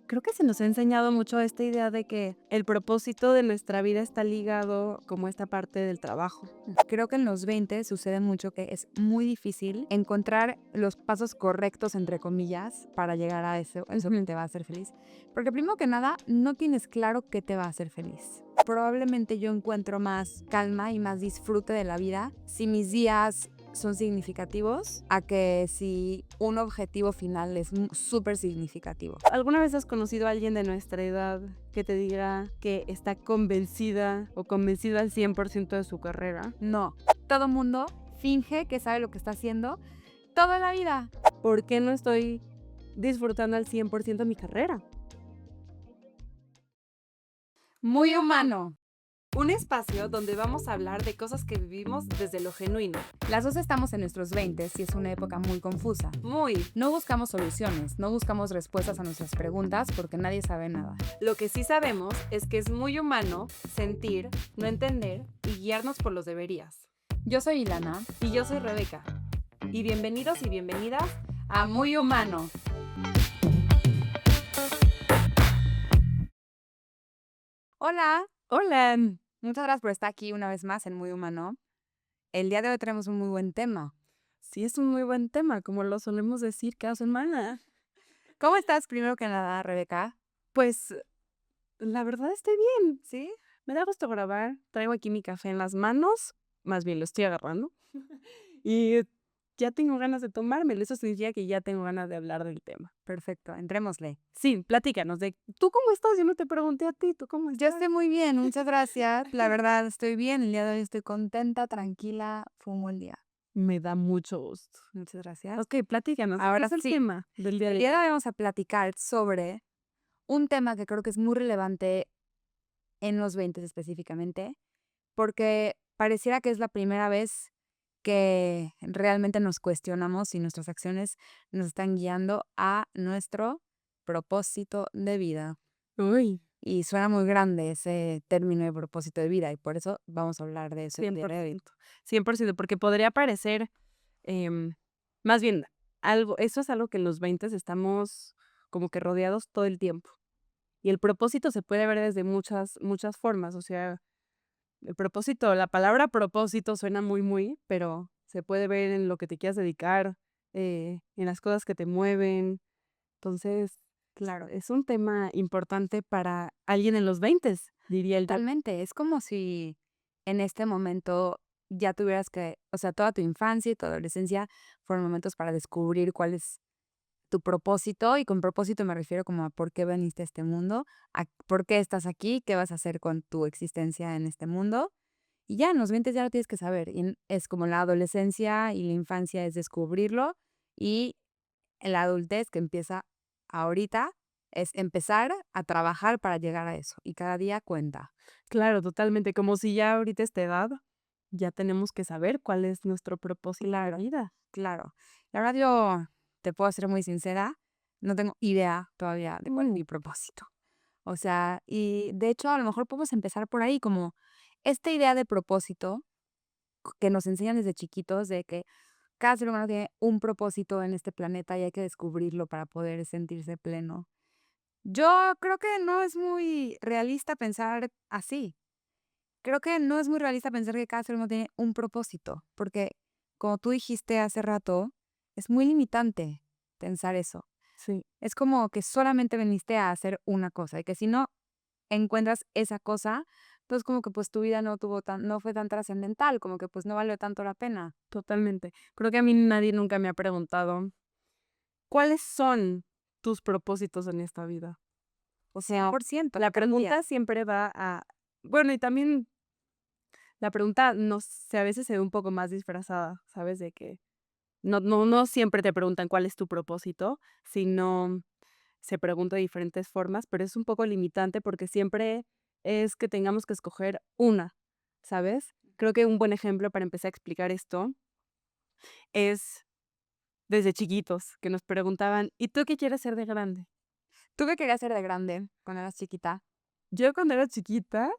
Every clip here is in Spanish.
Creo que se nos ha enseñado mucho esta idea de que el propósito de nuestra vida está ligado como a esta parte del trabajo. Creo que en los 20 sucede mucho que es muy difícil encontrar los pasos correctos, entre comillas, para llegar a eso que te va a hacer feliz. Porque primero que nada, no tienes claro qué te va a hacer feliz. Probablemente yo encuentro más calma y más disfrute de la vida si mis días son significativos a que si un objetivo final es súper significativo. ¿Alguna vez has conocido a alguien de nuestra edad que te diga que está convencida o convencido al 100% de su carrera? No, todo mundo finge que sabe lo que está haciendo toda la vida. ¿Por qué no estoy disfrutando al 100% mi carrera? Muy humano. Un espacio donde vamos a hablar de cosas que vivimos desde lo genuino. Las dos estamos en nuestros 20 y es una época muy confusa. Muy. No buscamos soluciones, no buscamos respuestas a nuestras preguntas porque nadie sabe nada. Lo que sí sabemos es que es muy humano sentir, no entender y guiarnos por los deberías. Yo soy Ilana. Y yo soy Rebeca. Y bienvenidos y bienvenidas A Muy Humano. Hola, Hola. muchas gracias por estar aquí una vez más en Muy Humano. El día de hoy tenemos un muy buen tema. Sí, es un muy buen tema, como lo solemos decir cada semana. ¿Cómo estás primero que nada, Rebeca? Pues la verdad estoy bien. ¿Sí? Me da gusto grabar. Traigo aquí mi café en las manos. Más bien lo estoy agarrando. Y ya tengo ganas de tomármelo. Eso significa que ya tengo ganas de hablar del tema. Perfecto, entrémosle. Sí, platícanos de ¿tú cómo estás? Yo no te pregunté a ti, ¿tú cómo Yo estás? estoy muy bien, muchas gracias. La verdad, estoy bien. El día de hoy estoy contenta, tranquila, fumo el día. Me da mucho gusto. Muchas gracias. Ok, platícanos. ¿Qué Ahora es el sí, tema del día el de día de hoy? hoy vamos a platicar sobre un tema que creo que es muy relevante en los 20 específicamente, porque pareciera que es la primera vez que realmente nos cuestionamos si nuestras acciones nos están guiando a nuestro propósito de vida. Uy, Y suena muy grande ese término de propósito de vida y por eso vamos a hablar de eso el cien día por de hoy. ciento, 100%, porque podría parecer, em, más bien, algo, eso es algo que en los 20 estamos como que rodeados todo el tiempo. Y el propósito se puede ver desde muchas, muchas formas. O sea, el propósito, la palabra propósito suena muy, pero se puede ver en lo que te quieras dedicar, en las cosas que te mueven. Entonces, claro, es un tema importante para alguien en los 20, diría el yo. Totalmente, es como si en este momento ya tuvieras que, o sea, toda tu infancia y tu adolescencia fueron momentos para descubrir cuál es tu propósito, y con propósito me refiero como a por qué veniste a este mundo, a por qué estás aquí, qué vas a hacer con tu existencia en este mundo. Y ya en los 20 ya lo tienes que saber. Es como la adolescencia y la infancia es descubrirlo, y en la adultez que empieza ahorita es empezar a trabajar para llegar a eso. Y cada día cuenta. Claro, totalmente, como si ya ahorita a esta edad ya tenemos que saber cuál es nuestro propósito de Claro, vida. claro. La verdad yo te puedo ser muy sincera, no tengo idea todavía de cuál es Mm, mi propósito. O sea, y de hecho, a lo mejor podemos empezar por ahí, como esta idea de propósito que nos enseñan desde chiquitos, de que cada ser humano tiene un propósito en este planeta y hay que descubrirlo para poder sentirse pleno. Yo creo que no es muy realista pensar así. Creo que no es muy realista pensar que cada ser humano tiene un propósito, porque como tú dijiste hace rato, es muy limitante pensar eso. sí, Es como que solamente viniste a hacer una cosa y que si no encuentras esa cosa, pues como que pues tu vida no fue tan trascendental, como que pues no valió tanto la pena. totalmente. Creo que a mí nadie nunca me ha preguntado, ¿cuáles son tus propósitos en esta vida? O sea, 100% la cada día. pregunta siempre va a bueno, y también la pregunta, no sé, a veces se ve un poco más disfrazada, ¿sabes? De que no siempre te preguntan cuál es tu propósito, sino se pregunta de diferentes formas, pero es un poco limitante porque siempre es que tengamos que escoger una, ¿sabes? Creo que un buen ejemplo para empezar a explicar esto es desde chiquitos, que nos preguntaban: "¿Y tú qué quieres ser de grande?". ¿Tú qué querías ser de grande cuando eras chiquita? Yo cuando era chiquita,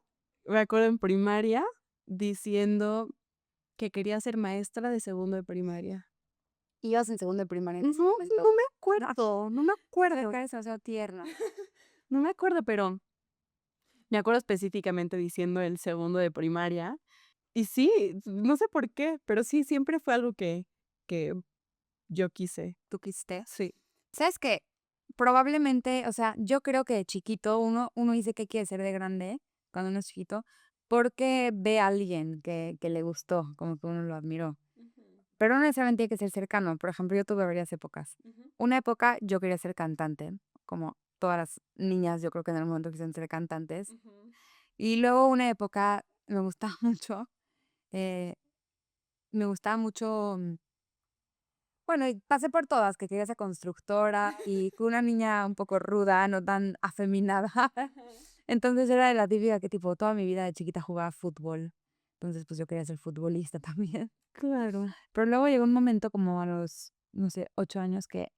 me acuerdo en primaria, diciendo que quería ser maestra de segundo de primaria. ibas en segundo de primaria en No, ese momento. no me acuerdo, no me acuerdo. Acá eres demasiado tierna. No me acuerdo, pero me acuerdo específicamente diciendo el segundo de primaria. Y sí, no sé por qué, pero sí, siempre fue algo que yo quise. ¿Tú quisiste? Sí. ¿Sabes qué? Probablemente, o sea, yo creo que de chiquito uno dice que quiere ser de grande cuando uno es chiquito porque ve a alguien que le gustó, como que uno lo admiró. Ujú, Pero no necesariamente tiene que ser cercano. Por ejemplo, yo tuve varias épocas. ujú, Una época yo quería ser cantante, como todas las niñas, yo creo que en el momento quisieron ser cantantes. ujú. Y luego una época me gustaba mucho, eh, me gustaba mucho, bueno, y pasé por todas, que quería ser constructora y fui una niña un poco ruda, no tan afeminada. Ajá. Entonces era de la típica que tipo toda mi vida de chiquita jugaba fútbol. Entonces pues yo quería ser futbolista también. Claro. Pero luego llegó un momento como a los, no sé, 8 años que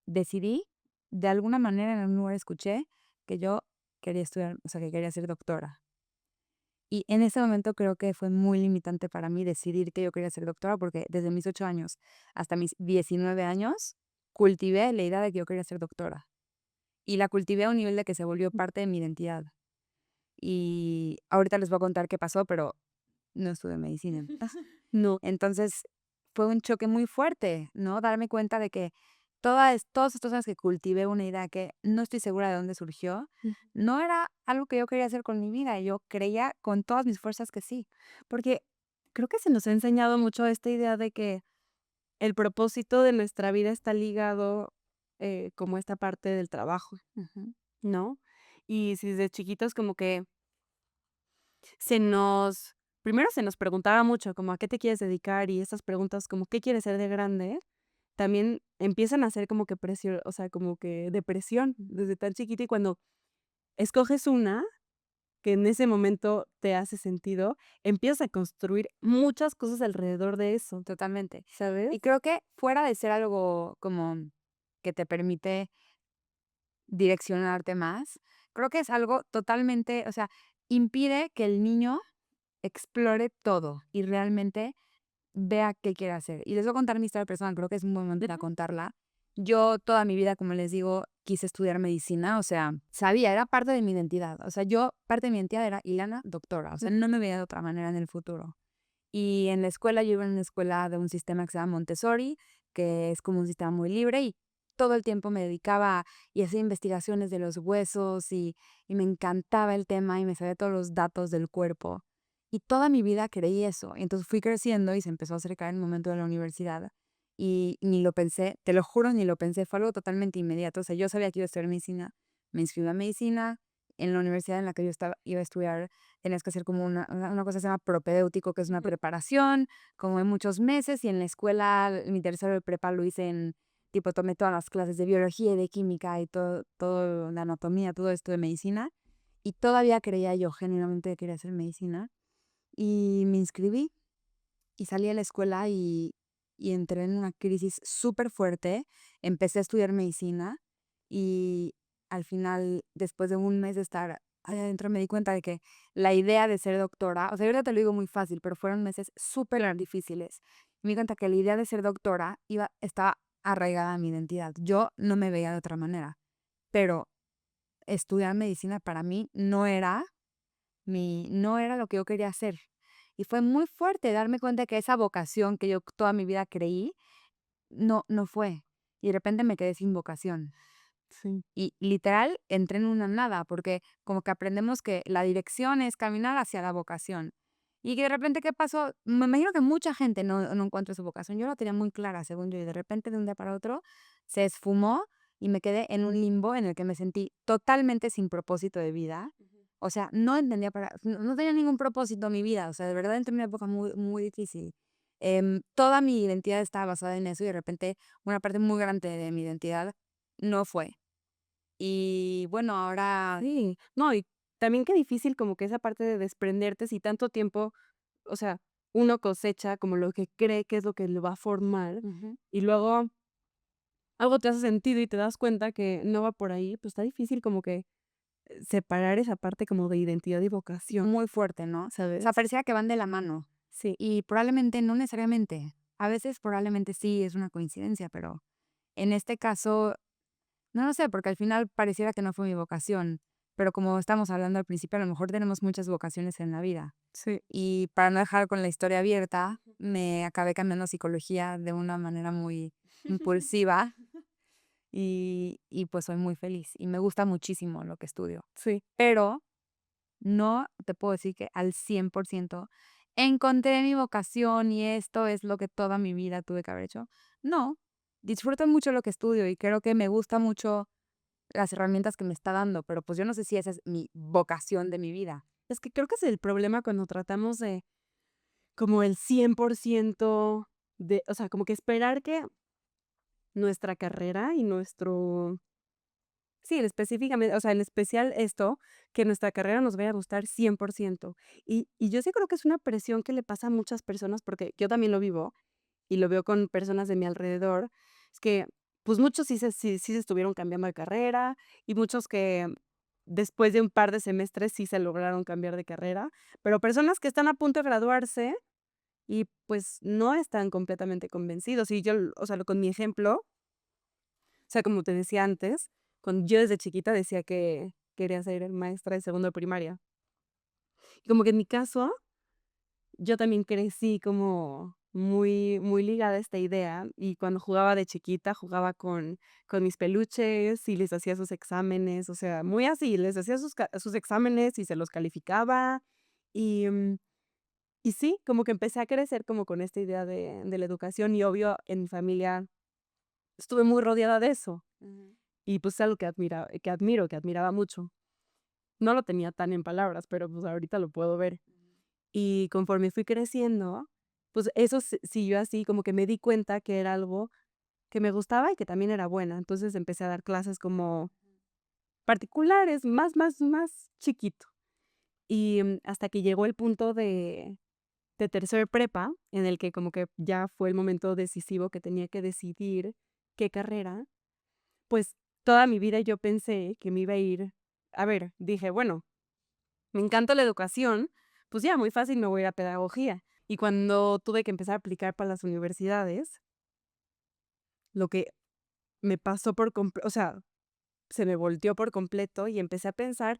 decidí, de alguna manera en algún lugar escuché que yo quería estudiar, o sea, que quería ser doctora. Y en ese momento creo que fue muy limitante para mí decidir que yo quería ser doctora, porque desde mis 8 años hasta mis 19 años cultivé la idea de que yo quería ser doctora. Y la cultivé a un nivel de que se volvió parte de mi identidad. Y ahorita les voy a contar qué pasó, pero no estudié medicina. No. Entonces fue un choque muy fuerte, ¿no? Darme cuenta de que todas estas cosas que cultivé una idea que no estoy segura de dónde surgió, no era algo que yo quería hacer con mi vida. Yo creía con todas mis fuerzas que sí. Porque creo que se nos ha enseñado mucho esta idea de que el propósito de nuestra vida está ligado, como esta parte del trabajo, Ujú, ¿no? Y si desde chiquitos como que se nos primero se nos preguntaba mucho como a qué te quieres dedicar y estas preguntas como qué quieres ser de grande, también empiezan a ser como que presión, o sea, como que depresión desde tan chiquita y cuando escoges una que en ese momento te hace sentido, empiezas a construir muchas cosas alrededor de eso, totalmente. ¿sabes? Y creo que fuera de ser algo como que te permite direccionarte más, creo que es algo totalmente, o sea, impide que el niño explore todo y realmente vea qué quiere hacer. Y les voy a contar mi historia personal, creo que es un buen momento para Ujú. contarla. Yo toda mi vida, como les digo, quise estudiar medicina, o sea, sabía, era parte de mi identidad. O sea, yo, parte de mi identidad era Ilana, doctora, o sea, no me veía de otra manera en el futuro. Y en la escuela, yo iba en una escuela de un sistema que se llama Montessori, que es como un sistema muy libre y todo el tiempo me dedicaba y hacía investigaciones de los huesos y me encantaba el tema y me sabía todos los datos del cuerpo. Y toda mi vida creí eso. Y entonces fui creciendo y se empezó a acercar el momento de la universidad. Y ni lo pensé, te lo juro, ni lo pensé, fue algo totalmente inmediato. O sea, yo sabía que iba a estudiar medicina, me inscribí a medicina, en la universidad en la que yo estaba, iba a estudiar, tenías que hacer como una cosa que se llama propedéutico, que es una Ujú. preparación, como en muchos meses, y en la escuela, mi tercero de prepa lo hice en, tipo, tomé todas las clases de biología y de química y todo la anatomía, todo esto de medicina, y todavía creía yo genuinamente que quería hacer medicina, y me inscribí, y salí a la escuela y entré en una crisis súper fuerte, empecé a estudiar medicina, y al final, después de un mes de estar ahí adentro, me di cuenta de que la idea de ser doctora, o sea, ahorita te lo digo muy fácil, pero fueron meses súper difíciles. Me di cuenta que la idea de ser doctora estaba arraigada a mi identidad. Yo no me veía de otra manera, pero estudiar medicina para mí no era lo que yo quería hacer. Y fue muy fuerte darme cuenta que esa vocación que yo toda mi vida creí, no fue. Y de repente me quedé sin vocación. Sí. Y literal entré en una nada, porque como que aprendemos que la dirección es caminar hacia la vocación. Y que de repente, ¿qué pasó? Me imagino que mucha gente no encuentra su vocación. Yo la tenía muy clara, según yo, y de repente de un día para otro se esfumó y me quedé en un limbo en el que me sentí totalmente sin propósito de vida. Ujú. O sea, no entendía no tenía ningún propósito en mi vida. O sea, de verdad entré en una época muy, muy difícil. Toda mi identidad estaba basada en eso y de repente una parte muy grande de mi identidad no fue. Y bueno, ahora Sí, no, y también qué difícil como que esa parte de desprenderte si tanto tiempo, o sea, uno cosecha como lo que cree que es lo que lo va a formar ujú, y luego algo te hace sentido y te das cuenta que no va por ahí, pues está difícil como que separar esa parte como de identidad y vocación, muy fuerte, ¿no? O sea, ¿sabes? parecía que van de la mano Sí. y probablemente no necesariamente. A veces probablemente sí es una coincidencia, pero en este caso, no lo sé, porque al final pareciera que no fue mi vocación, pero como estamos hablando al principio, a lo mejor tenemos muchas vocaciones en la vida. Sí, Y para no dejar con la historia abierta, me acabé cambiando a psicología de una manera muy impulsiva y pues soy muy feliz y me gusta muchísimo lo que estudio. sí. Pero no te puedo decir que al 100% encontré mi vocación y esto es lo que toda mi vida tuve que haber hecho. No, disfruto mucho lo que estudio y creo que me gusta mucho las herramientas que me está dando, pero pues yo no sé si esa es mi vocación de mi vida. Es que creo que es el problema cuando tratamos de como el 100% de, o sea, como que esperar que nuestra carrera y nuestro, sí, específicamente, o sea, en especial esto, que nuestra carrera nos vaya a gustar 100%. Y yo sí creo que es una presión que le pasa a muchas personas, porque yo también lo vivo y lo veo con personas de mi alrededor, es que, pues, muchos sí se estuvieron cambiando de carrera, y muchos que después de un par de semestres sí se lograron cambiar de carrera, pero personas que están a punto de graduarse y, pues, no están completamente convencidos. Y yo, o sea, con mi ejemplo, o sea, como te decía antes, cuando yo desde chiquita decía que quería ser maestra de segundo de primaria. Y como que en mi caso yo también crecí como muy ligada a esta idea, y cuando jugaba de chiquita, jugaba con mis peluches y les hacía sus exámenes, o sea, muy así, les hacía sus exámenes y se los calificaba. Y, y sí, como que empecé a crecer como con esta idea de la educación, y obvio, en mi familia estuve muy rodeada de eso, Ujú. y pues, es algo que admiraba mucho. No lo tenía tan en palabras, pero, pues, ahorita lo puedo ver. Y conforme fui creciendo, pues eso siguió así, como que me di cuenta que era algo que me gustaba y que también era buena. Entonces empecé a dar clases como particulares, más chiquito. Y, hasta que llegó el punto de tercer prepa, en el que como que ya fue el momento decisivo que tenía que decidir qué carrera, pues toda mi vida yo pensé que me iba a ir, a ver, dije: "Bueno, me encanta la educación, pues ya, muy fácil, me voy a ir a pedagogía". Y cuando tuve que empezar a aplicar para las universidades, lo que me pasó por o sea, se me volteó por completo y empecé a pensar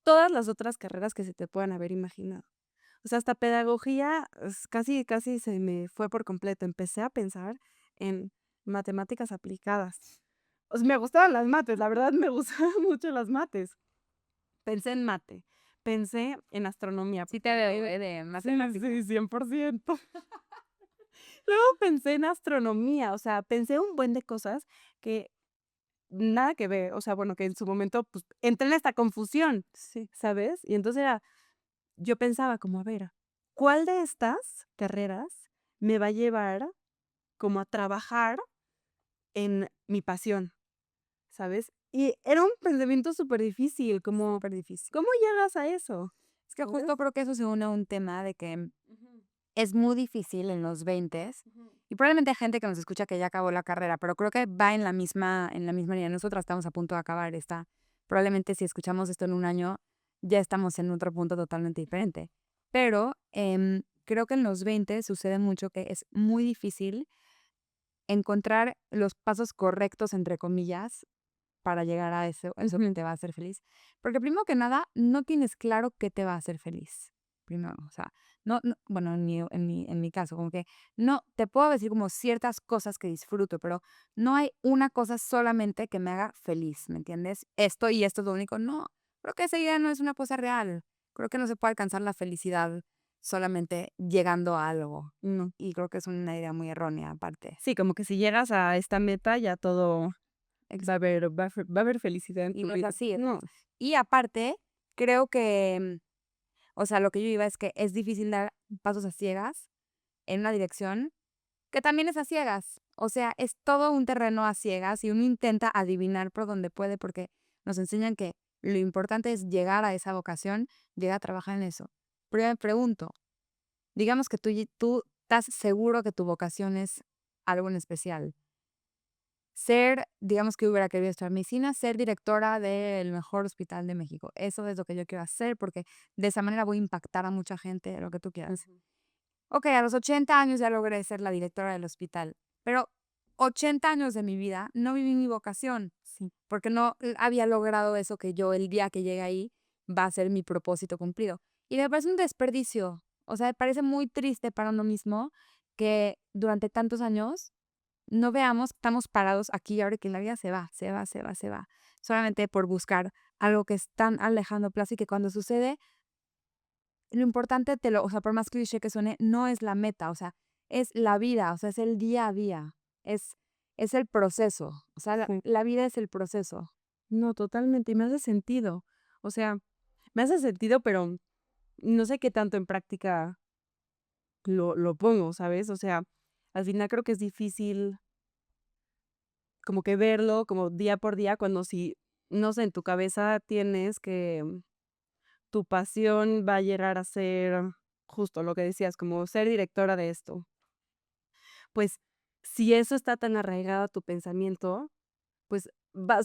todas las otras carreras que se te puedan haber imaginado. O sea, hasta pedagogía, casi se me fue por completo. Empecé a pensar en matemáticas aplicadas. O sea, me gustaban las mates, la verdad me gustaban mucho las mates. Pensé en mate, pensé en astronomía, Sí porque te veo, luego de sí, matemática. sí, 100%. Luego pensé en astronomía, o sea, pensé un buen de cosas que nada que ver, o sea, bueno, que en su momento, pues, entré en esta confusión, Sí. ¿sabes? Y entonces yo pensaba como, a ver, ¿cuál de estas carreras me va a llevar como a trabajar en mi pasión? ¿Sabes? Y era un pensamiento súper difícil, como, Súper difícil. ¿cómo llegas a eso? Es que ¿Sabes? justo creo que eso se une a un tema de que Ujú, es muy difícil en los 20 ujú. y probablemente hay gente que nos escucha que ya acabó la carrera, pero creo que va en la misma línea. Nosotras estamos a punto de acabar esta. Probablemente si escuchamos esto en un año, ya estamos en otro punto totalmente diferente. Pero creo que en los 20 sucede mucho que es muy difícil encontrar los pasos correctos, entre comillas, para llegar a eso que te va a hacer feliz. Porque primero que nada, no tienes claro qué te va a hacer feliz. Primero, o sea, bueno, en mi caso, como que no, te puedo decir como ciertas cosas que disfruto, pero no hay una cosa solamente que me haga feliz, ¿me entiendes? Esto y esto es lo único. No, creo que esa idea no es una cosa real. Creo que no se puede alcanzar la felicidad solamente llegando a algo. No. Y creo que es una idea muy errónea aparte. Sí, como que si llegas a esta meta, ya todo va a haber felicidad en Y tu no es vida. así. No. Y aparte, creo que, o sea, lo que yo iba es que es difícil dar pasos a ciegas en una dirección que también es a ciegas. O sea, es todo un terreno a ciegas y uno intenta adivinar por donde puede porque nos enseñan que lo importante es llegar a esa vocación, llegar a trabajar en eso. Pero yo me pregunto, digamos que tú estás seguro que tu vocación es algo en especial. Ser, digamos que hubiera querido estudiar medicina, ser directora del mejor hospital de México. Eso es lo que yo quiero hacer porque de esa manera voy a impactar a mucha gente, lo que tú quieras. Ujú. okey, a los 80 años ya logré ser la directora del hospital, pero 80 años de mi vida no viví mi vocación, Sí. porque no había logrado eso que yo el día que llegue ahí va a ser mi propósito cumplido. Y me parece un desperdicio, o sea, me parece muy triste para uno mismo que durante tantos años no veamos que estamos parados aquí y ahora, que la vida se va, se va, se va, se va, solamente por buscar algo que es tan a lejano plazo y que cuando sucede, lo importante o sea, por más cliché que suene, no es la meta, o sea, es la vida, o sea, es el día a día, es es el proceso, o sea, Sí. la vida es el proceso. No, totalmente, y me hace sentido. O sea, me hace sentido, pero no sé qué tanto en práctica lo pongo, ¿sabes? O sea, al final creo que es difícil como que verlo como día por día cuando si, no sé, en tu cabeza tienes que tu pasión va a llegar a ser justo lo que decías, como ser directora de esto. Pues, si eso está tan arraigado a tu pensamiento, pues,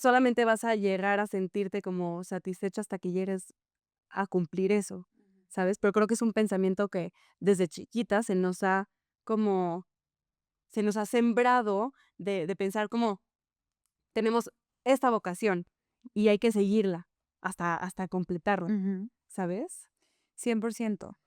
solamente vas a llegar a sentirte como satisfecha hasta que llegues a cumplir eso, ¿sabes? Pero creo que es un pensamiento que desde chiquita como se nos ha sembrado de pensar como tenemos esta vocación y hay que seguirla hasta completarla, Ujú, ¿sabes? 100%.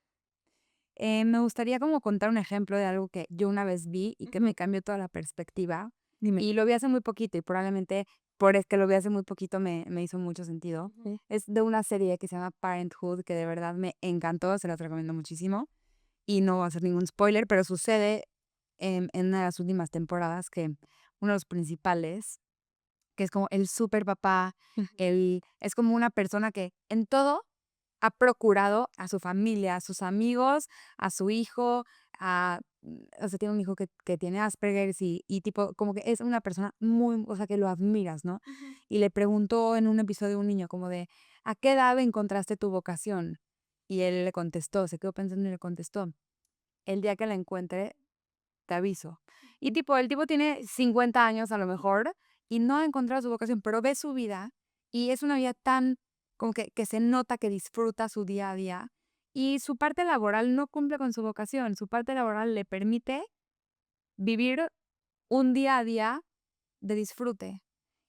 Me gustaría como contar un ejemplo de algo que yo una vez vi y que Ujú. me cambió toda la perspectiva, Dime. y lo vi hace muy poquito, y probablemente por es que lo vi hace muy poquito me hizo mucho sentido. Ujú. Es de una serie que se llama Parenthood, que de verdad me encantó, se las recomiendo muchísimo, y no va a ser ningún spoiler, pero sucede en una de las últimas temporadas que uno de los principales, que es como el super papá, es como una persona que en todo ha procurado a su familia, a sus amigos, a su hijo, o sea, tiene un hijo que tiene Asperger's y tipo, como que es una persona muy, o sea, que lo admiras, ¿no? Ujú. Y le preguntó en un episodio a un niño como de, ¿a qué edad encontraste tu vocación? Y él le contestó, se quedó pensando y le contestó, el día que la encuentre, te aviso. Y tipo, el tipo tiene 50 años a lo mejor y no ha encontrado su vocación, pero ve su vida y es una vida tan como que se nota que disfruta su día a día y su parte laboral no cumple con su vocación. Su parte laboral le permite vivir un día a día de disfrute.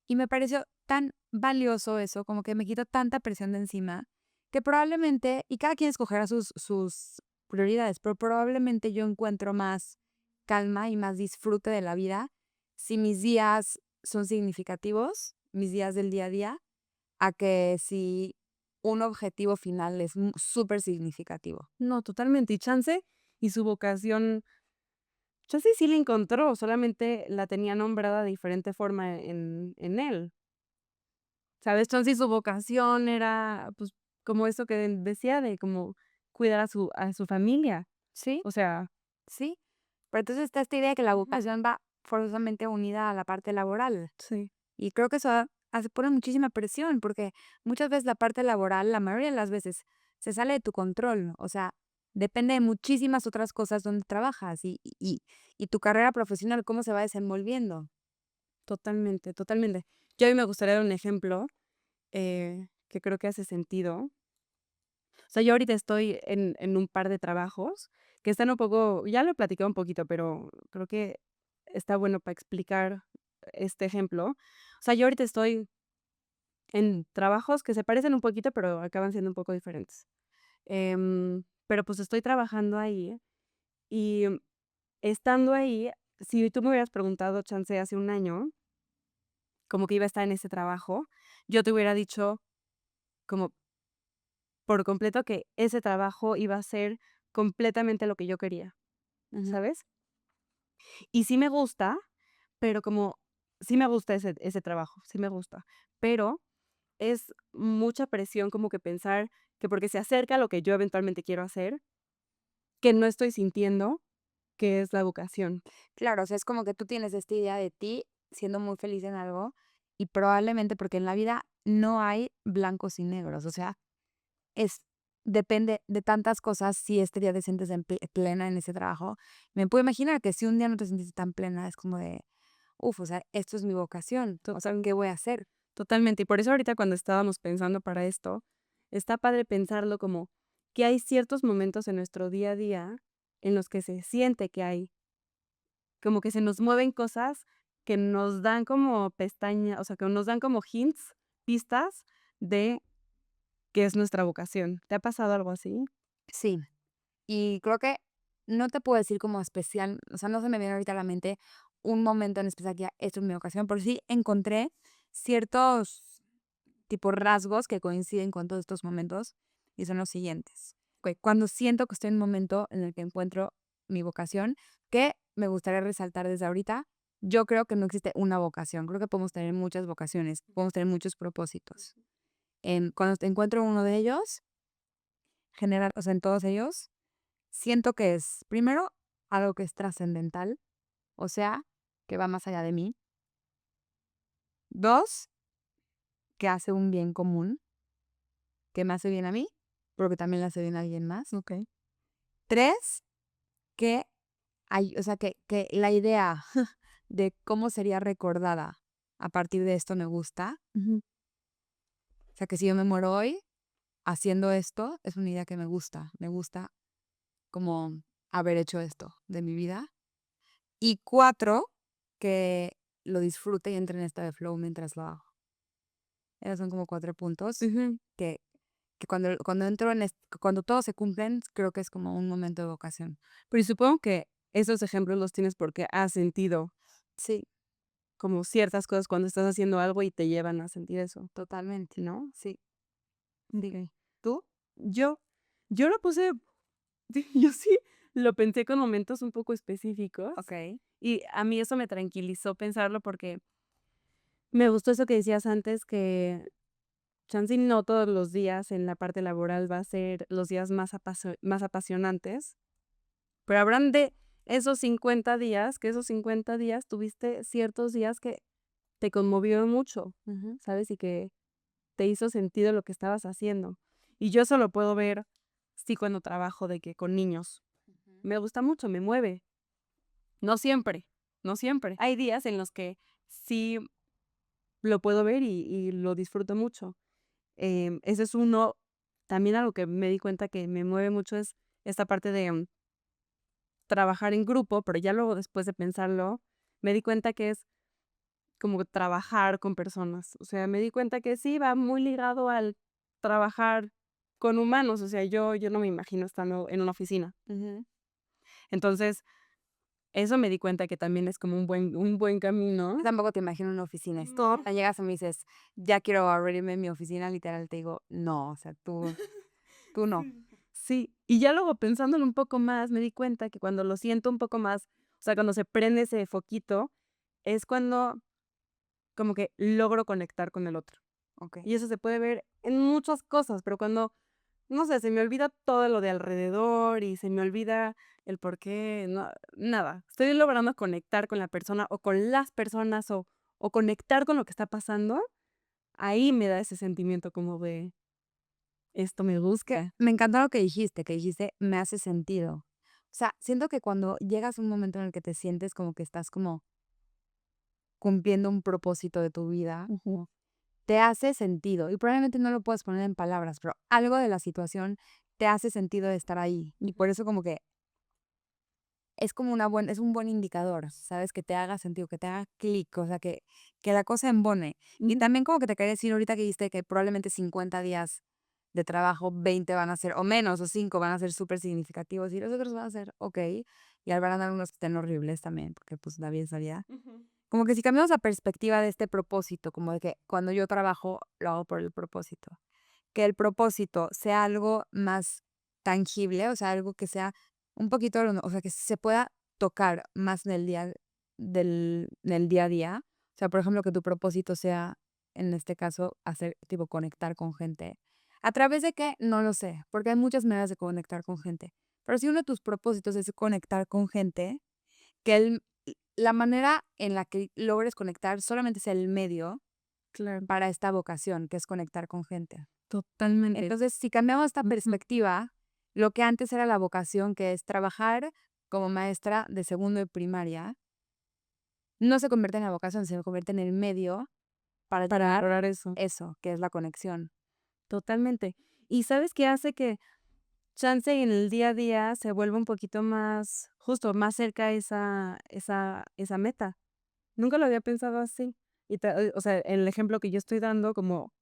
Y me pareció tan valioso eso, como que me quitó tanta presión de encima, que probablemente, y cada quien escogerá sus prioridades, pero probablemente yo encuentro más calma y más disfrute de la vida si mis días son significativos, mis días del día a día, a que si un objetivo final es súper significativo. No, totalmente. Y chance, y su vocación, chance y sí la encontró, solamente la tenía nombrada de diferente forma en él, ¿sabes? Chance y su vocación era, pues, como eso que decía de como cuidar a su familia. ¿Sí? O sea, ¿Sí? Pero entonces está esta idea de que la ujú, vocación va forzosamente unida a la parte laboral. sí, Y creo que eso hace pone muchísima presión, porque muchas veces la parte laboral, la mayoría de las veces, se sale de tu control. O sea, depende de muchísimas otras cosas donde trabajas y tu carrera profesional, cómo se va desenvolviendo. totalmente, totalmente. Yo a mí me gustaría dar un ejemplo, que creo que hace sentido. O sea, yo ahorita estoy en un par de trabajos que están un poco ya lo he platicado un poquito, pero creo que está bueno para explicar este ejemplo. O sea, yo ahorita estoy en trabajos que se parecen un poquito, pero acaban siendo un poco diferentes. Pero, pues, estoy trabajando ahí y estando ahí, si tú me hubieras preguntado, chance hace un año, como que iba a estar en ese trabajo, yo te hubiera dicho como por completo que ese trabajo iba a ser completamente lo que yo quería, Ujú. ¿sabes? Y sí me gusta, pero como sí me gusta ese trabajo, sí me gusta, pero es mucha presión como que pensar que porque se acerca a lo que yo eventualmente quiero hacer, que no estoy sintiendo que es la vocación. Claro, o sea, es como que tú tienes esta idea de ti siendo muy feliz en algo y probablemente porque en la vida no hay blancos y negros, o sea, es depende de tantas cosas si este día te sientes plena en ese trabajo. Me puedo imaginar que si un día no te sientes tan plena, es como de, uf, o sea, esto es mi vocación, o sea, Total ¿qué voy a hacer? totalmente. Y por eso ahorita cuando estábamos pensando para esto, está padre pensarlo como que hay ciertos momentos en nuestro día a día en los que se siente que hay, como que se nos mueven cosas que nos dan como pestaña, o sea, que nos dan como hints, pistas de qué es nuestra vocación. ¿Te ha pasado algo así? Sí, y creo que no te puedo decir como especial, o sea, no se me viene ahorita a la mente un momento en especial que esto es mi ocasión, pero sí encontré ciertos tipo rasgos que coinciden con todos estos momentos y son los siguientes. Cuando siento que estoy en un momento en el que encuentro mi vocación, que me gustaría resaltar desde ahorita, yo creo que no existe una vocación, creo que podemos tener muchas vocaciones, podemos tener muchos propósitos. Cuando te encuentro uno de ellos, general, o sea, en todos ellos, siento que es, primero, algo que es trascendental, o sea, que va más allá de mí. Dos, que hace un bien común, que me hace bien a mí, pero que también le hace bien a alguien más. Okey. Tres, que hay, o sea, que la idea de cómo sería recordada a partir de esto me gusta. Ujú. O sea, que si yo me muero hoy haciendo esto, es una idea que me gusta. Me gusta como haber hecho esto de mi vida. Y cuatro, que lo disfrute y entre en esta de flow mientras lo hago. Esos son como 4 puntos Ujú. que cuando entro en cuando todos se cumplen, creo que es como un momento de vocación. Pero y supongo que esos ejemplos los tienes porque has sentido Sí, como ciertas cosas cuando estás haciendo algo y te llevan a sentir eso, totalmente. ¿no? Sí, sí. Okey. ¿Tú? Yo yo lo puse yo sí lo pensé con momentos un poco específicos, Okey. y a mí eso me tranquilizó pensarlo porque me gustó eso que decías antes, que chance y no todos los días en la parte laboral va a ser los días más apasionantes, pero habrán de esos 50 días, que esos 50 días tuviste ciertos días que te conmovieron mucho, Ujú, ¿sabes? Y que te hizo sentido lo que estabas haciendo. Y yo eso lo puedo ver, sí, cuando trabajo de que con niños. ujú. Me gusta mucho, me mueve. No siempre, no siempre. Hay días en los que sí lo puedo ver y lo disfruto mucho. Ese es uno. También algo que me di cuenta que me mueve mucho es esta parte de trabajar en grupo, pero ya luego después de pensarlo, me di cuenta que es como trabajar con personas. O sea, me di cuenta que sí va muy ligado al trabajar con humanos. O sea, yo no me imagino estando en una oficina. Ujú. Entonces, eso me di cuenta que también es como un buen Yo camino. tampoco te imagino en una oficina. Si No. llegas y me dices: "Ya quiero abrirme mi oficina", literal te digo: "No, o sea, tú no". Sí. Sí, y ya luego pensándolo un poco más, me di cuenta que cuando lo siento un poco más, o sea, cuando se prende ese foquito, es cuando como que logro conectar con el otro. Okey. Y eso se puede ver en muchas cosas, pero cuando, no sé, se me olvida todo lo de alrededor y se me olvida el por qué, no, nada. Estoy logrando conectar con la persona o con las personas o conectar con lo que está pasando, ahí me da ese sentimiento como de esto me Que gusta. me encantó lo que dijiste: "Me hace sentido". O sea, siento que cuando llegas a un momento en el que te sientes como que estás como cumpliendo un propósito de tu vida, Ujú. te hace sentido, y probablemente no lo puedas poner en palabras, pero algo de la situación te hace sentido de estar ahí. Y por eso como que es como es un buen indicador, ¿sabes? Que te haga sentido, que te haga clic, o sea, que la cosa embone. Y Ujú. también como que te quería decir ahorita que dijiste que probablemente 50 días de trabajo, 20 van a ser, o menos, o 5 van a ser súper significativos, y los otros van a ser okey, y habrán algunos que estén horribles también, porque, pues, la vida es la. Ujú. Como que si cambiamos la perspectiva de este propósito, como de que cuando yo trabajo, lo hago por el propósito, que el propósito sea algo más tangible, o sea, algo que sea un poquito, o sea, que se pueda tocar más en el día a día. O sea, por ejemplo, que tu propósito sea, en este caso, hacer, tipo, conectar con gente. ¿A través de qué? No lo sé, porque hay muchas maneras de conectar con gente. Pero si uno de tus propósitos es conectar con gente, que la manera en la que logres conectar solamente sea el medio Claro, para esta vocación, que es conectar con gente. totalmente. Entonces, si cambiamos esta Ujú. perspectiva, lo que antes era la vocación, que es trabajar como maestra de segundo de primaria, no se convierte en la vocación, se convierte en el medio para Para llegar lograr eso. eso, que es la conexión. Totalmente. ¿Y sabes qué hace que chance y en el día a día se vuelve un poquito más, justo, más cerca esa meta. Nunca lo había pensado así. O sea, el ejemplo que yo estoy dando, como,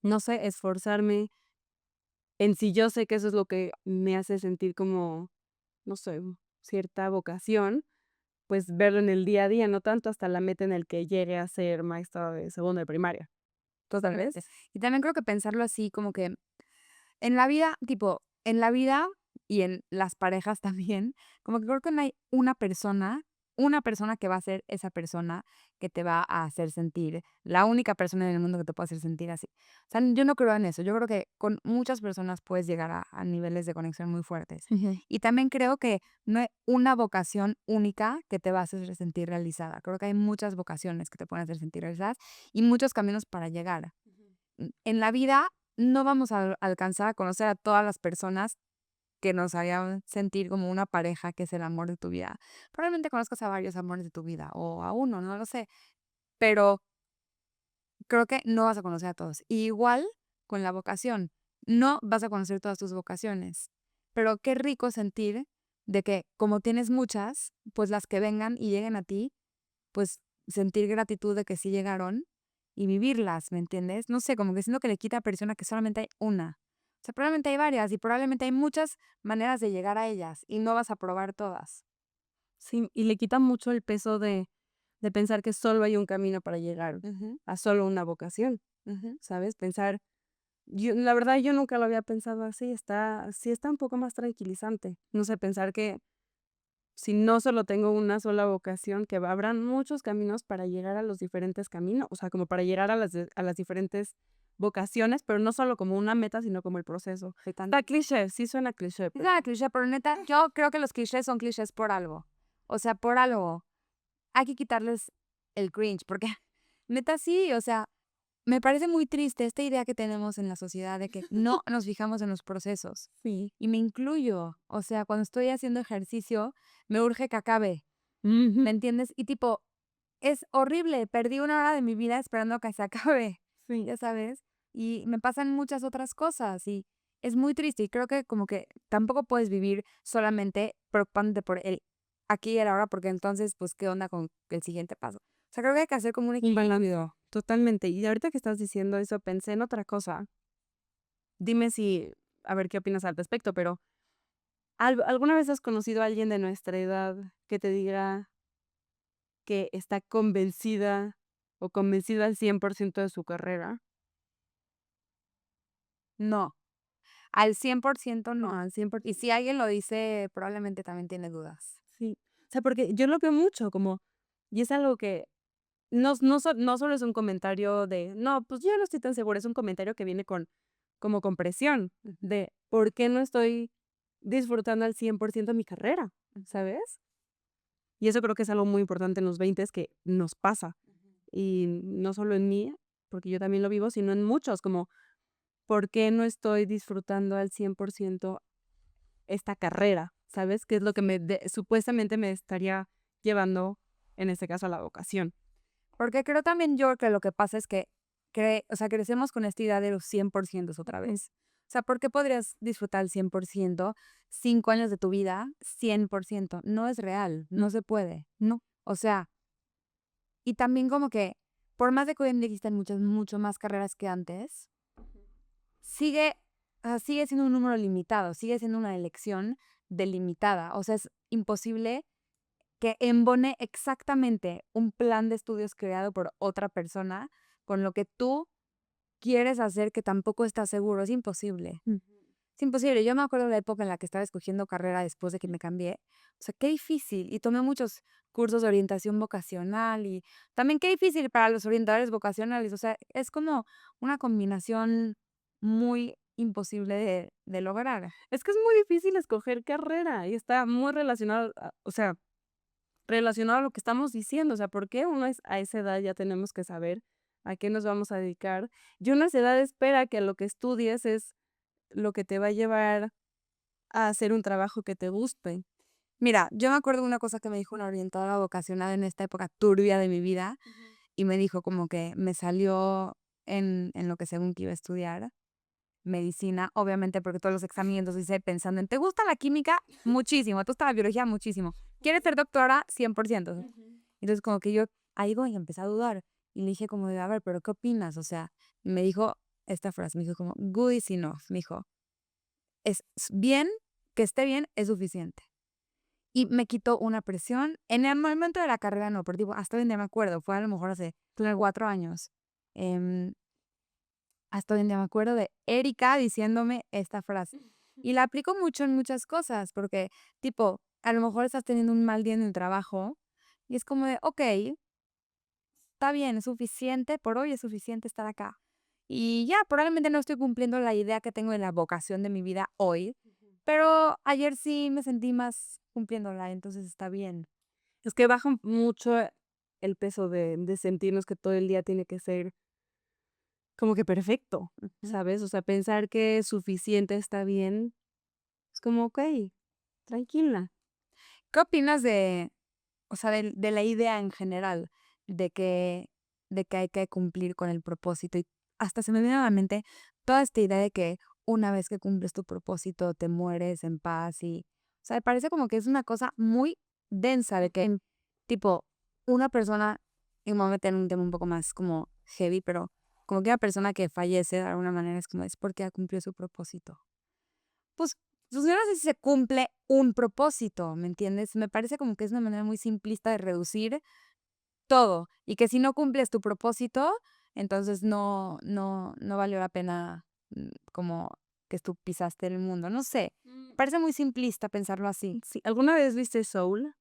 no sé, esforzarme en si yo sé que eso es lo que me hace sentir como, no sé, cierta vocación, pues verlo en el día a día, no tanto hasta la meta en el que llegue a ser maestra de segundo de primaria, ¿tal Totalmente. vez? Y también creo que pensarlo así como que en la vida, tipo, en la vida y en las parejas también, como que creo que no hay una persona que va a ser esa persona que te va a hacer sentir, la única persona en el mundo que te puede hacer sentir así. O sea, yo no creo en eso. Yo creo que con muchas personas puedes llegar a niveles de conexión muy fuertes. Ujú. Y también creo que no hay una vocación única que te va a hacer sentir realizada. Creo que hay muchas vocaciones que te pueden hacer sentir realizadas y muchos caminos para llegar. En la vida no vamos a alcanzar a conocer a todas las personas que nos harían sentir como una pareja que es el amor de tu vida. Probablemente conozcas a varios amores de tu vida o a uno, no lo sé, pero creo que no vas a conocer a todos. Y igual con la vocación, no vas a conocer todas tus vocaciones, pero qué rico sentir de que como tienes muchas, pues las que vengan y lleguen a ti, pues sentir gratitud de que sí llegaron y vivirlas, ¿me entiendes? No sé, como que siento que le quita presión a que solamente hay una. O sea, probablemente hay varias y probablemente hay muchas maneras de llegar a ellas y no vas a probar todas. Sí, y le quita mucho el peso de pensar que solo hay un camino para llegar Ujú, a solo una vocación, ujú. ¿sabes? Pensar, yo la verdad yo nunca lo había pensado así, sí está un poco más tranquilizante. No sé, pensar que si no solo tengo una sola vocación, que habrán muchos caminos para llegar a los diferentes caminos, o sea, como para llegar a las diferentes vocaciones, pero no solo como una meta, sino como el proceso. Soy tan Está cliché, sí suena cliché, Es una pero cliché, pero neta, yo creo que los clichés son clichés por algo. O sea, por algo. Hay que quitarles el cringe, porque neta sí, o sea, me parece muy triste esta idea que tenemos en la sociedad de que no nos fijamos en los procesos. sí. Y me incluyo. O sea, cuando estoy haciendo ejercicio, me urge que acabe. Ujú. ¿Me entiendes? Y tipo, es horrible. Perdí una hora de mi vida esperando a que se acabe. Sí. Ya sabes. Y me pasan muchas otras cosas. Y es muy triste. Y creo que como que tampoco puedes vivir solamente preocupándote por el aquí y el ahora, porque entonces, pues, ¿qué onda con el siguiente paso? O sea, creo que hay que hacer como un Un equilibrio. balance, totalmente. Y ahorita que estás diciendo eso, pensé en otra cosa. Dime si, a ver qué opinas al respecto, pero ¿alguna vez has conocido a alguien de nuestra edad que te diga que está convencida o convencido al 100% de su carrera? No, al 100% No, no. al cien por Y ciento. si alguien lo dice, probablemente también tiene dudas. Sí. O sea, porque yo lo veo mucho como, y es algo que no solo es un comentario de, no, pues yo no estoy tan segura, es un comentario que viene como con presión Ujú, de, ¿por qué no estoy disfrutando al 100% mi carrera? ¿Sabes? Y eso creo que es algo muy importante en los 20 que nos pasa. ujú. Y no solo en mí, porque yo también lo vivo, sino en muchos, como, ¿por qué no estoy disfrutando al 100% esta carrera? ¿Sabes? ¿Qué es lo que supuestamente me estaría llevando, en este caso, a la vocación? Porque creo también yo que lo que pasa es que o sea, crecemos con esta idea de los 100% otra Ujú. vez. O sea, ¿por qué podrías disfrutar al 100% 5 años de tu vida 100%? No es real, no se puede. No. O sea, y también como que, por más de que hoy en día existan muchas, mucho más carreras que antes, sigue, sigue siendo un número limitado, sigue siendo una elección delimitada. O sea, es imposible que embone exactamente un plan de estudios creado por otra persona con lo que tú quieres hacer que tampoco estás seguro. Es imposible. Ujú. Es imposible. Yo me acuerdo de la época en la que estaba escogiendo carrera después de que me cambié. O sea, qué difícil. Y tomé muchos cursos de orientación vocacional y también qué difícil para los orientadores vocacionales. O sea, es como una combinación muy imposible de lograr. Es que es muy difícil escoger carrera y está muy relacionado, o sea, relacionado a lo que estamos diciendo, o sea, ¿por qué uno es a esa edad ya tenemos que saber a qué nos vamos a dedicar? Y uno a esa edad espera que lo que estudies es lo que te va a llevar a hacer un trabajo que te guste. Mira, yo me acuerdo de una cosa que me dijo una orientadora vocacional en esta época turbia de mi vida Ujú. y me dijo como que me salió en lo que según que iba a estudiar. medicina, obviamente porque todos los exámenes los hice pensando en, ¿te gusta la química? Muchísimo, ¿te gusta la biología? Muchísimo. ¿Quieres ser doctora? 100%. Entonces como que yo ahí como que empecé a dudar y le dije como de, a ver, pero ¿qué opinas? O sea, y me dijo esta frase, me dijo como, good is enough, me dijo, bien, que esté bien es suficiente. Y me quitó una presión. En el momento de la carrera no, pero digo, hasta hoy en día me acuerdo, fue a lo mejor hace Claro. 4 años. Hasta hoy en día me acuerdo de Erika diciéndome esta frase. Y la aplico mucho en muchas cosas, porque tipo, a lo mejor estás teniendo un mal día en el trabajo y es como de, ok, está bien, es suficiente, por hoy es suficiente estar acá. Y ya, probablemente no estoy cumpliendo la idea que tengo de la vocación de mi vida hoy, pero ayer sí me sentí más cumpliéndola, entonces está bien. Es que baja mucho el peso de sentirnos que todo el día tiene que ser como que perfecto, Ujú. ¿sabes? O sea, pensar que suficiente está bien, es como, okey, tranquila. ¿Qué opinas de, o sea, de la idea en general de que hay que cumplir con el propósito? Y hasta se me viene a la mente toda esta idea de que una vez que cumples tu propósito te mueres en paz y, o sea, me parece como que es una cosa muy densa de que, tipo, una persona, y me voy a meter en un tema un poco más como heavy, pero como que una persona que fallece de alguna manera es como, es porque ya cumplió su propósito. Pues yo no sé si se cumple un propósito, ¿me entiendes? Me parece como que es una manera muy simplista de reducir todo, y que si no cumples tu propósito, entonces no valió la pena, como que tú pisaste el mundo, no sé, Mm. parece muy simplista pensarlo así. Sí, ¿alguna vez viste Soul?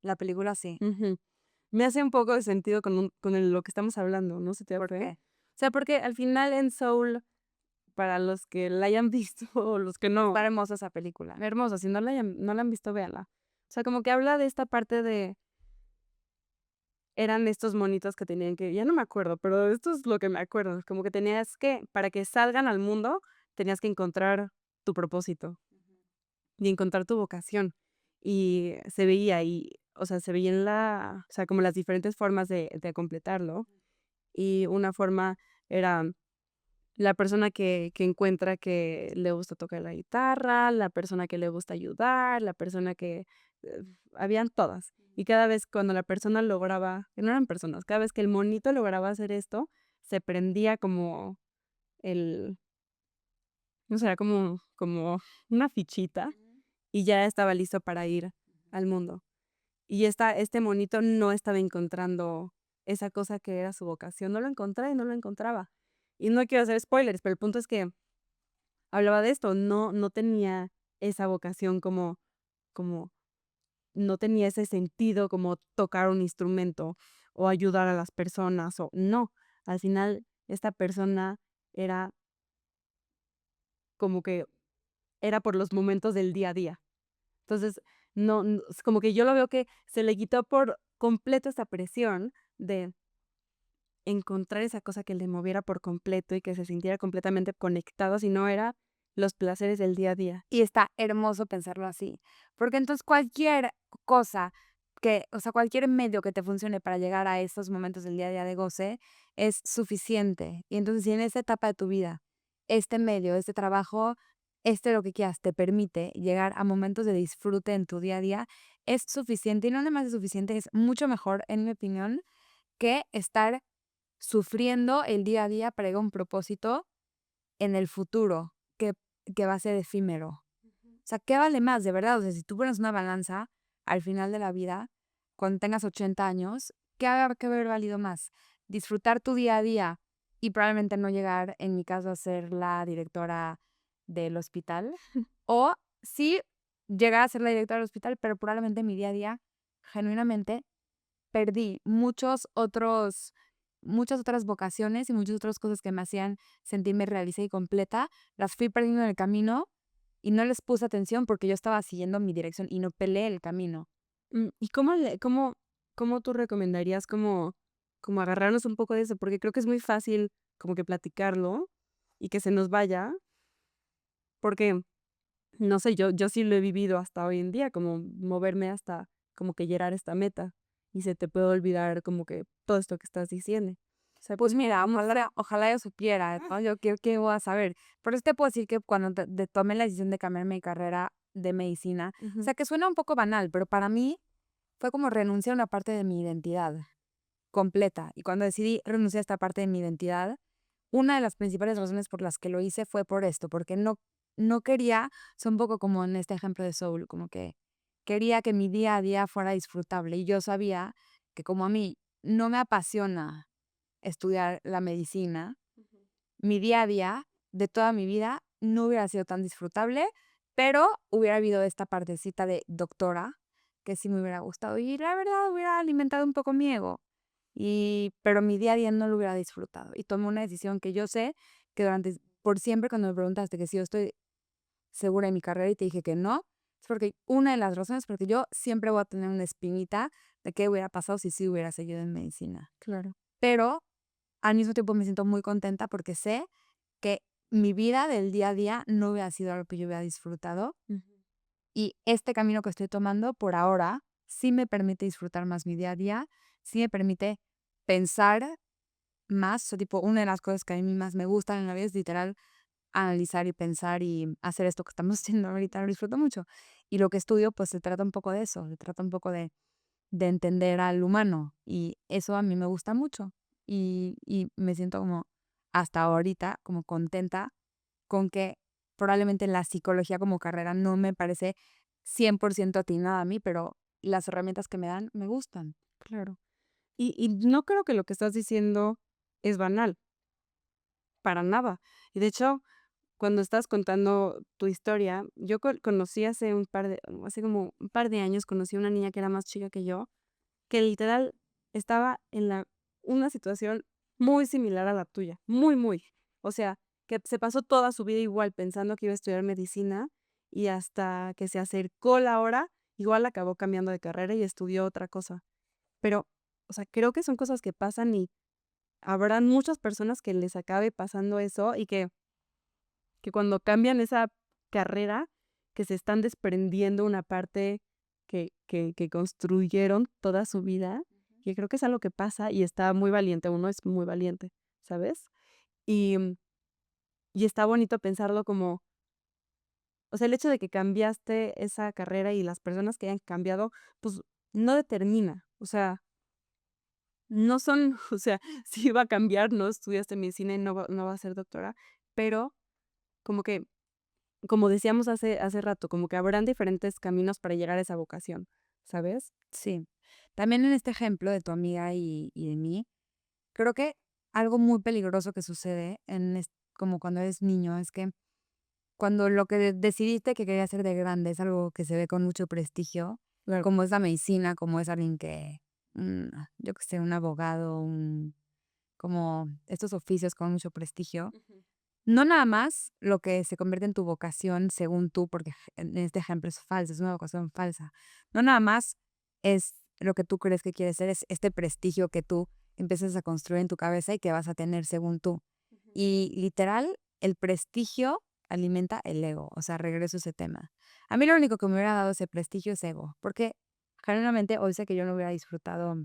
La película sí. Ujú. Me hace un poco de sentido lo que estamos hablando, ¿no se te ¿Por hace? qué? O sea, porque al final en Soul, para los que la hayan visto o los que Está no, hermosa esa película. hermosa, si no la han visto, véanla. O sea, como que habla de esta parte de eran estos monitos que tenían que ya no me acuerdo, pero esto es lo que me acuerdo, como que tenías que para que salgan al mundo, tenías que encontrar tu propósito y encontrar tu vocación. Y se veía ahí, o sea, se veía en o sea, como las diferentes formas de completarlo. Y una forma era la persona que encuentra que le gusta tocar la guitarra, la persona que le gusta ayudar, la persona que eh, habían todas. Y cada vez cuando la persona lograba, que no eran personas, cada vez que el monito lograba hacer esto, se prendía como el, no sé, era como una fichita y ya estaba listo para ir al mundo. Y este monito no estaba encontrando esa cosa que era su vocación, no lo encontraba y no lo encontraba. Y no quiero hacer spoilers, pero el punto es que hablaba de esto, no tenía esa vocación como no tenía ese sentido como tocar un instrumento o ayudar a las personas o no, al final esta persona era como que era por los momentos del día a día. Entonces, no, es como que yo lo veo que se le quitó por completo esa presión de encontrar esa cosa que le moviera por completo y que se sintiera completamente conectado, si no era los placeres del día a día. Y está hermoso pensarlo así, porque entonces cualquier cosa que, o sea, cualquier medio que te funcione para llegar a estos momentos del día a día de goce es suficiente. Y entonces, si en esta etapa de tu vida, este medio, este trabajo, lo que quieras, te permite llegar a momentos de disfrute en tu día a día, es suficiente. Y no nada más es suficiente, es mucho mejor, en mi opinión, que estar sufriendo el día a día para llegar a un propósito en el futuro, que va a ser efímero. O sea, ¿qué vale más, de verdad? O sea, si tú pones una balanza al final de la vida, cuando tengas 80 años, ¿qué habrá que haber valido más? Disfrutar tu día a día y probablemente no llegar, en mi caso, a ser la directora del hospital. O sí llegar a ser la directora del hospital, pero probablemente en mi día a día, genuinamente, perdí muchas otras vocaciones y muchas otras cosas que me hacían sentirme realizada y completa, las fui perdiendo en el camino y no les puse atención porque yo estaba siguiendo mi dirección y no peleé el camino. ¿Y cómo tú recomendarías como agarrarnos un poco de eso? Porque creo que es muy fácil como que platicarlo y que se nos vaya, porque, no sé, yo sí lo he vivido hasta hoy en día, como moverme hasta como que llegar a esta meta y se te puede olvidar como que todo esto que estás diciendo. sea, Pues mira, no sé. ojalá yo supiera, ¿no? Yo qué voy a saber. Pero sí te puedo decir que cuando tomé la decisión de cambiar mi carrera de medicina, o Ujú, sea, que suena un poco banal, pero para mí fue como renunciar a una parte de mi identidad completa. Y cuando decidí renunciar a esta parte de mi identidad, una de las principales razones por las que lo hice fue por esto, porque no quería, es un poco como en este ejemplo de Soul, como que quería que mi día a día fuera disfrutable. Y yo sabía que como a mí no me apasiona estudiar la medicina, ujú. mi día a día de toda mi vida no hubiera sido tan disfrutable, pero hubiera habido esta partecita de doctora que sí me hubiera gustado y la verdad hubiera alimentado un poco mi ego. Pero mi día a día no lo hubiera disfrutado y tomé una decisión que yo sé que por siempre cuando me preguntaste que si yo estoy segura de mi carrera y te dije que no, es porque una de las razones es porque yo siempre voy a tener una espinita de qué hubiera pasado si sí hubiera seguido en medicina. Claro. Pero al mismo tiempo me siento muy contenta porque sé que mi vida del día a día no hubiera sido algo que yo hubiera disfrutado Ujú. y este camino que estoy tomando por ahora sí me permite disfrutar más mi día a día, sí me permite pensar más, o sea, tipo, una de las cosas que a mí más me gustan en la vida es literal analizar y pensar y hacer esto que estamos haciendo ahorita, lo disfruto mucho. Y lo que estudio, pues se trata un poco de eso, se trata un poco de entender al humano y eso a mí me gusta mucho y me siento como hasta ahorita como contenta con que probablemente la psicología como carrera no me parece 100% atinada a mí, pero las herramientas que me dan me gustan. Claro. Y no creo que lo que estás diciendo es banal, para nada. Y de hecho, cuando estás contando tu historia, yo conocí hace como un par de años, conocí a una niña que era más chica que yo, que literal estaba en una situación muy similar a la tuya, muy, muy. O sea, que se pasó toda su vida igual pensando que iba a estudiar medicina y hasta que se acercó la hora, igual acabó cambiando de carrera y estudió otra cosa. Pero, o sea, creo que son cosas que pasan y habrán muchas personas que les acabe pasando eso y que cuando cambian esa carrera, que se están desprendiendo una parte que construyeron toda su vida, que creo que es algo que pasa y está muy valiente, uno es muy valiente, ¿sabes? Y, y está bonito pensarlo como, o sea, el hecho de que cambiaste esa carrera y las personas que hayan cambiado, pues no determina, o sea, no son, o sea, sí va a cambiar, no estudiaste medicina y no va a ser doctora, pero como que como decíamos hace rato, como que habrán diferentes caminos para llegar a esa vocación, ¿sabes? Sí. También en este ejemplo de tu amiga y de mí, creo que algo muy peligroso que sucede como cuando eres niño es que cuando lo que decidiste que querías hacer de grande es algo que se ve con mucho prestigio, Claro. como es la medicina, como es alguien yo que sé, un abogado, como estos oficios con mucho prestigio, Ujú. no nada más lo que se convierte en tu vocación según tú, porque en este ejemplo es falso, es una vocación falsa. No nada más es lo que tú crees que quieres ser, es este prestigio que tú empiezas a construir en tu cabeza y que vas a tener según tú. Ujú. Y literal, el prestigio alimenta el ego, o sea, regreso a ese tema. A mí lo único que me hubiera dado ese prestigio es ego, porque generalmente hoy sé que yo no hubiera disfrutado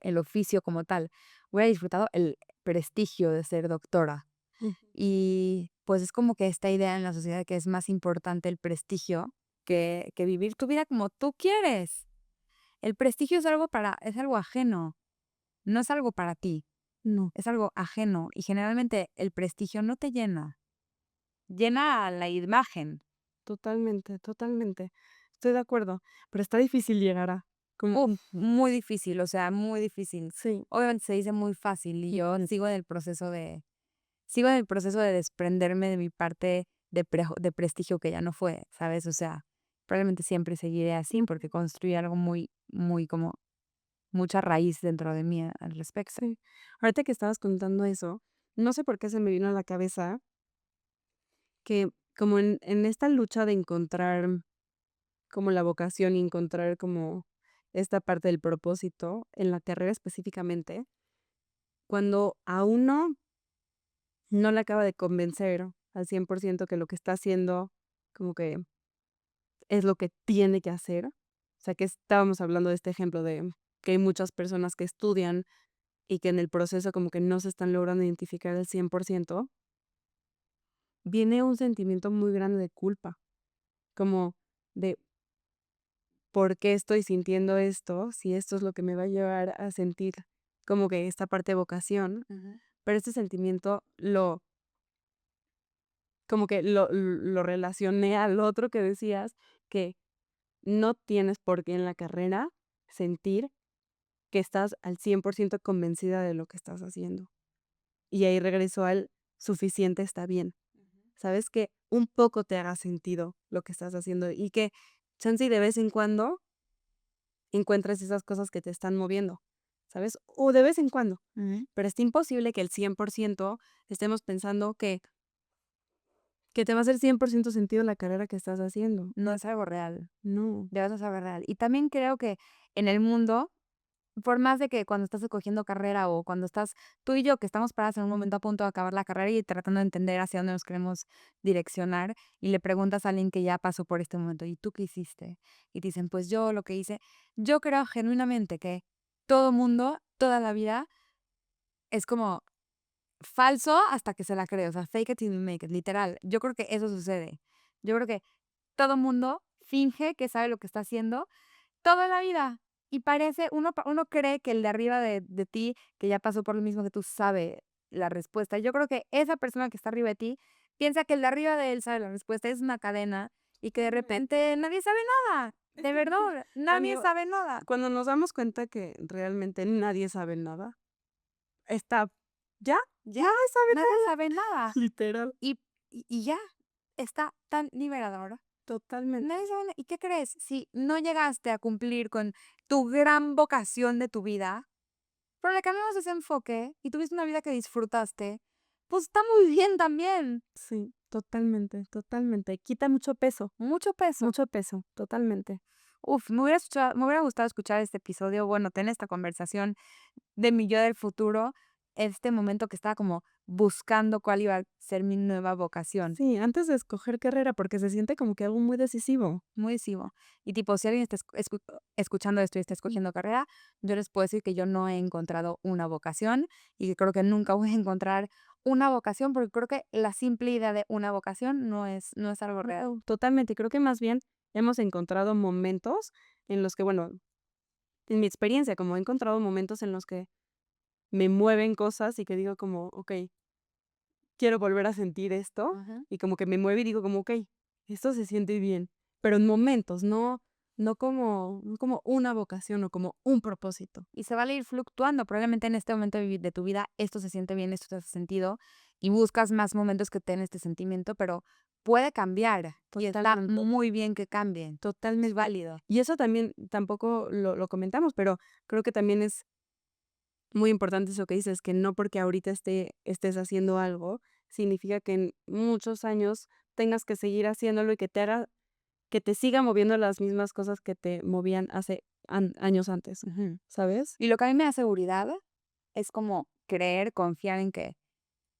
el oficio como tal, hubiera disfrutado el prestigio de ser doctora Ujú. y pues es como que esta idea en la sociedad que es más importante el prestigio que vivir tu vida como tú quieres. El prestigio es algo ajeno, no es algo para ti, No, es algo ajeno y generalmente el prestigio no te llena, llena a la imagen. totalmente, totalmente. Estoy de acuerdo, pero está difícil llegar a como Muy difícil, o sea, muy difícil. sí. Obviamente se dice muy fácil y yo Ujú. sigo en el proceso de desprenderme de mi parte de prestigio que ya no fue, ¿sabes? O sea, probablemente siempre seguiré así porque construí algo muy como mucha raíz dentro de mí al respecto. Sí. Ahorita que estabas contando eso, no sé por qué se me vino a la cabeza que como en esta lucha de encontrar como la vocación y encontrar como esta parte del propósito en la carrera específicamente, cuando a uno no le acaba de convencer al 100% que lo que está haciendo como que es lo que tiene que hacer. O sea, que estábamos hablando de este ejemplo de que hay muchas personas que estudian y que en el proceso como que no se están logrando identificar al 100%, viene un sentimiento muy grande de culpa, como de ¿por qué estoy sintiendo esto? Si esto es lo que me va a llevar a sentir como que esta parte de vocación, Ujú. pero este sentimiento como que lo relacioné al otro que decías, que no tienes por qué en la carrera sentir que estás al 100% convencida de lo que estás haciendo. Y ahí regreso al suficiente está bien. ¿Sabes? Que un poco te haga sentido lo que estás haciendo y que chance y de vez en cuando encuentres esas cosas que te están moviendo, ¿sabes? O de vez en cuando, Ujú. pero está imposible que el 100% estemos pensando que te va a hacer 100% sentido la carrera que estás haciendo. No es algo real, No. de verdad es algo real. Y también creo que en el mundo, por más de que cuando estás escogiendo carrera o cuando estás tú y yo, que estamos paradas en un momento a punto de acabar la carrera y tratando de entender hacia dónde nos queremos direccionar, y le preguntas a alguien que ya pasó por este momento, ¿y tú qué hiciste? Y te dicen, pues yo lo que hice, yo creo genuinamente que todo mundo, toda la vida, es como falso hasta que se la cree, o sea, fake it till you make it, literal. Yo creo que eso sucede. Yo creo que todo mundo finge que sabe lo que está haciendo toda la vida. Y parece, uno cree que el de arriba de ti, que ya pasó por lo mismo que tú, sabe la respuesta. Yo creo que esa persona que está arriba de ti piensa que el de arriba de él sabe la respuesta. Es una cadena y que de repente nadie sabe nada. Es De que verdad, nadie cuando, sabe nada. cuando nos damos cuenta que realmente nadie sabe nada, está, ya, Ya, nadie sabe nadie nada, sabe nada. literal, Y ya, está tan liberador. totalmente. Nadie sabe, ¿y qué crees? Si no llegaste a cumplir con tu gran vocación de tu vida, pero le cambiamos ese enfoque y tuviste una vida que disfrutaste, pues está muy bien también. Sí, totalmente, totalmente. Quita mucho peso. Mucho peso. Mucho peso, totalmente. Uf, me hubiera gustado escuchar este episodio, bueno, tener esta conversación de mi yo del futuro, este momento que estaba como buscando cuál iba a ser mi nueva vocación. Sí, antes de escoger carrera, porque se siente como que algo muy decisivo. Muy decisivo. Y tipo, si alguien está escuchando esto y está escogiendo carrera, yo les puedo decir que yo no he encontrado una vocación y que creo que nunca voy a encontrar una vocación, porque creo que la simple idea de una vocación no es algo real. No, totalmente. Creo que más bien hemos encontrado momentos en los que, bueno, en mi experiencia, como he encontrado momentos en los que me mueven cosas y que digo como, ok, quiero volver a sentir esto, Ajá. y como que me mueve y digo como, ok, esto se siente bien, pero en momentos, no como una vocación o como un propósito. Y se vale ir fluctuando. Probablemente en este momento de tu vida esto se siente bien, esto te hace sentido y buscas más momentos que te den este sentimiento, pero puede cambiar y está Totalmente. muy bien que cambien. Es Totalmente. válido. Y eso también tampoco lo comentamos, pero creo que también es muy importante eso que dices, que no porque ahorita estés haciendo algo, significa que en muchos años tengas que seguir haciéndolo y que te siga moviendo las mismas cosas que te movían hace años antes, Ujú. ¿sabes? Y lo que a mí me da seguridad es como creer, confiar en que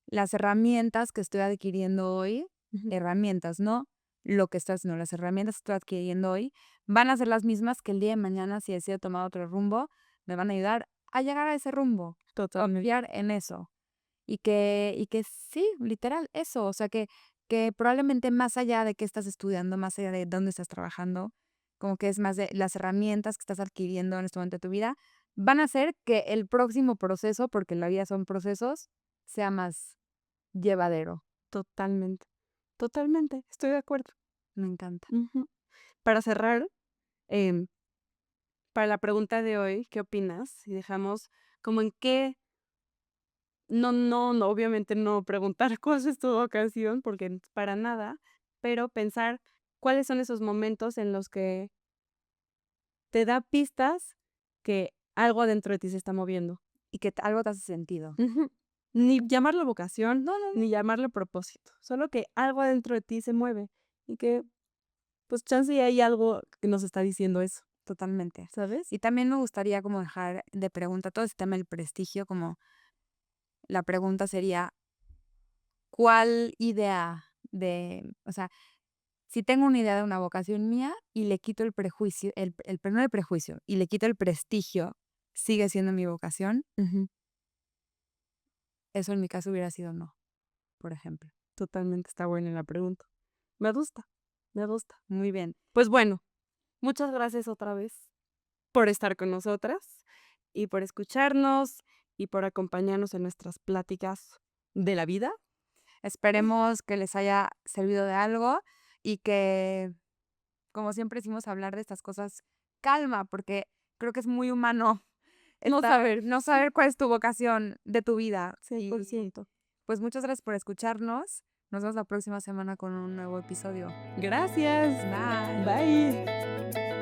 las herramientas que estoy adquiriendo hoy, Ujú. herramientas, no lo que estoy haciendo, las herramientas que estoy adquiriendo hoy van a ser las mismas que el día de mañana, si decido tomar otro rumbo, me van a ayudar a llegar a ese rumbo. Totalmente. Confiar en eso. Y que sí, literal, eso. O sea, que probablemente más allá de qué estás estudiando, más allá de dónde estás trabajando, como que es más de las herramientas que estás adquiriendo en este momento de tu vida, van a hacer que el próximo proceso, porque en la vida son procesos, sea más llevadero. Totalmente. Totalmente. Estoy de acuerdo. Me encanta. Ujú. Para cerrar, em, para la pregunta de hoy, ¿qué opinas? Si dejamos como en qué, no, obviamente no preguntar cuál es tu ocasión, porque para nada, pero pensar cuáles son esos momentos en los que te da pistas que algo adentro de ti se está moviendo. Y que algo te hace sentido. Ujú. Ni llamarlo vocación, No, no, no. ni llamarlo propósito, solo que algo adentro de ti se mueve y que, pues, chance y hay algo que nos está diciendo eso, Totalmente. ¿sabes? Y también me gustaría como dejar de pregunta todo este tema del prestigio, como la pregunta sería, ¿cuál idea o sea, si tengo una idea de una vocación mía y le quito el prejuicio, no el prejuicio, y le quito el prestigio, ¿sigue siendo mi vocación? Ujú. Eso en mi caso hubiera sido no, por ejemplo. Totalmente está buena la pregunta. Me gusta, me gusta. Muy bien. Pues bueno, muchas gracias otra vez por estar con nosotras y por escucharnos y por acompañarnos en nuestras pláticas de la vida. Esperemos que les haya servido de algo y que, como siempre decimos, hablar de estas cosas calma, porque creo que es muy humano no saber cuál es tu vocación de tu vida. Y 100%. pues muchas gracias por escucharnos. Nos vemos la próxima semana con un nuevo episodio. Gracias. Bye. Bye.